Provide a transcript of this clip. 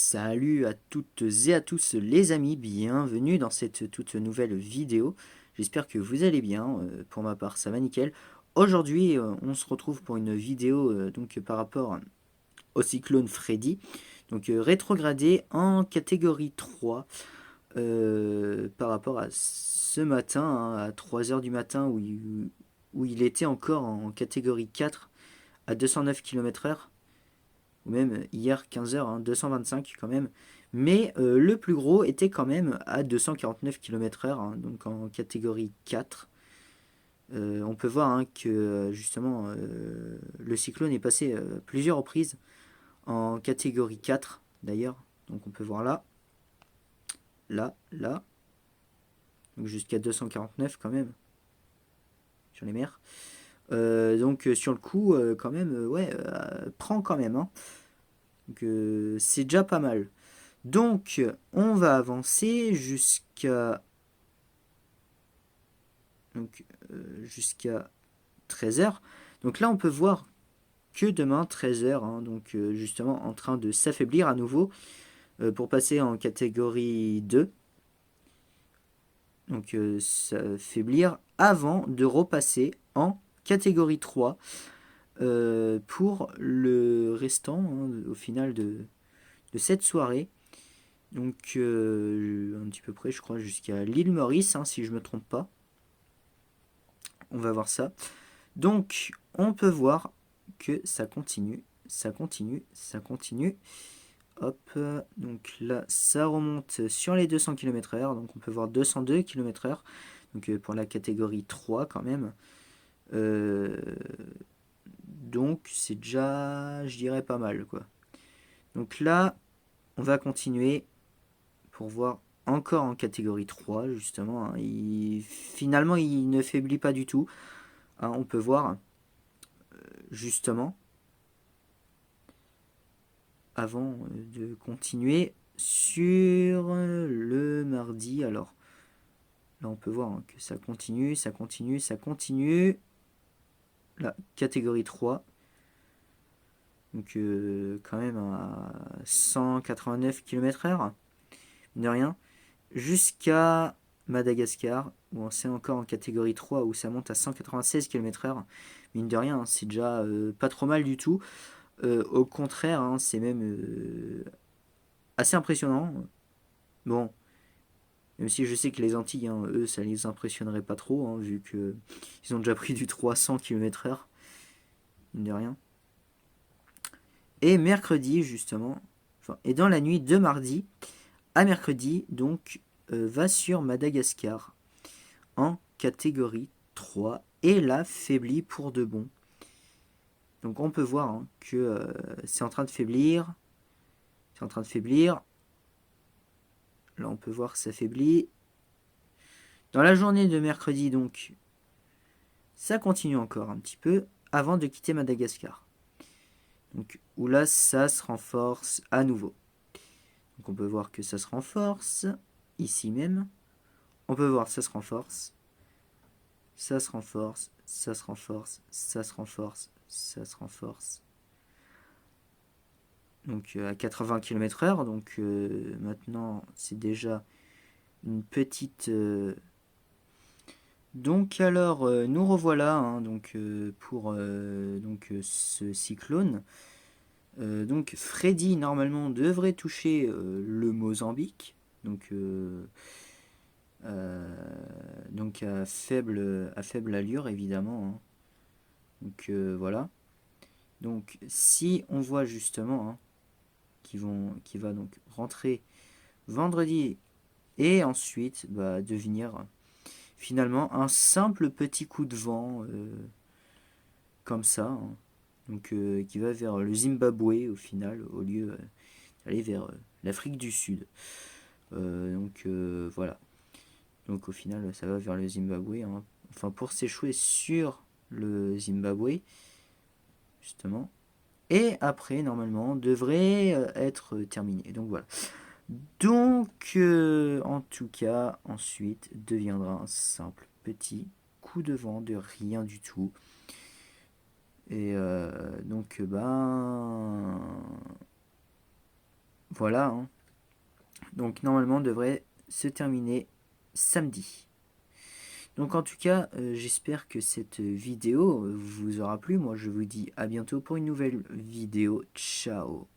Salut à toutes et à tous les amis, bienvenue dans cette toute nouvelle vidéo. J'espère que vous allez bien, pour ma part ça va nickel. Aujourd'hui on se retrouve pour une vidéo donc par rapport au cyclone Freddy. Donc rétrogradé en catégorie 3 par rapport à ce matin, hein, à 3 heures du matin où il était encore en catégorie 4 à 209 km/h. Ou même hier 15 heures, hein, 225 quand même. Mais le plus gros était quand même à 249 km/h, hein, donc en catégorie 4. On peut voir, hein, que justement le cyclone est passé plusieurs reprises en catégorie 4 d'ailleurs. Donc on peut voir là, là. Donc jusqu'à 249 quand même sur les mers. Donc sur le coup, quand même, ouais, prend quand même, hein. Donc c'est déjà pas mal. Donc, on va avancer jusqu'à 13 heures. Donc là, on peut voir que demain, 13 heures, hein, donc justement en train de s'affaiblir à nouveau pour passer en catégorie 2. Donc s'affaiblir avant de repasser en catégorie 3 pour le restant, hein, au final de cette soirée. Donc un petit peu près, je crois, jusqu'à l'île Maurice, hein, si je ne me trompe pas. On va voir ça. Donc on peut voir que ça continue, ça continue, ça continue. Hop, donc là ça remonte sur les 200 km/h, donc on peut voir 202 km/h, donc pour la catégorie 3 quand même. Euh, donc c'est déjà, je dirais, pas mal quoi. Donc là, on va continuer pour voir encore en catégorie 3 justement, hein. Finalement il ne faiblit pas du tout, hein, on peut voir justement avant de continuer sur le mardi. Alors là on peut voir, hein, que ça continue, ça continue, ça continue. La catégorie 3, donc quand même à 189 km/h, de rien, jusqu'à Madagascar, où c'est encore en catégorie 3, où ça monte à 196 km/h. Mine de rien, hein, c'est déjà pas trop mal du tout. Au contraire, hein, c'est même assez impressionnant. Bon, même si je sais que les Antilles, hein, eux, ça les impressionnerait pas trop, hein, vu que ils ont déjà pris du 300 km/h, mine de rien. Et mercredi, justement, enfin, et dans la nuit de mardi à mercredi, donc, va sur Madagascar en catégorie 3 et là faiblit pour de bon. Donc on peut voir, hein, que c'est en train de faiblir. C'est en train de faiblir. Là on peut voir que ça faiblit. Dans la journée de mercredi, donc, ça continue encore un petit peu avant de quitter Madagascar. Donc où là ça se renforce à nouveau. Donc on peut voir que ça se renforce ici même. On peut voir que ça se renforce. Ça se renforce, ça se renforce, ça se renforce, ça se renforce. Donc à 80 km/h, donc maintenant c'est déjà une petite... Donc alors nous revoilà, hein, donc, pour donc, ce cyclone. Donc Freddy normalement devrait toucher le Mozambique, donc, donc à faible allure évidemment, hein. Donc voilà. Donc si on voit justement, hein, qui va donc rentrer vendredi et ensuite devenir finalement un simple petit coup de vent comme ça, hein. Donc qui va vers le Zimbabwe au final au lieu d'aller vers l'Afrique du Sud. Donc voilà. Donc au final ça va vers le Zimbabwe, hein. Enfin pour s'échouer sur le Zimbabwe justement. Et après, normalement, devrait être terminé. Donc voilà. Donc, en tout cas, ensuite, deviendra un simple petit coup de vent de rien du tout. Et donc, Voilà, hein. Donc normalement, devrait se terminer samedi. Donc en tout cas, j'espère que cette vidéo vous aura plu. Moi, je vous dis à bientôt pour une nouvelle vidéo. Ciao.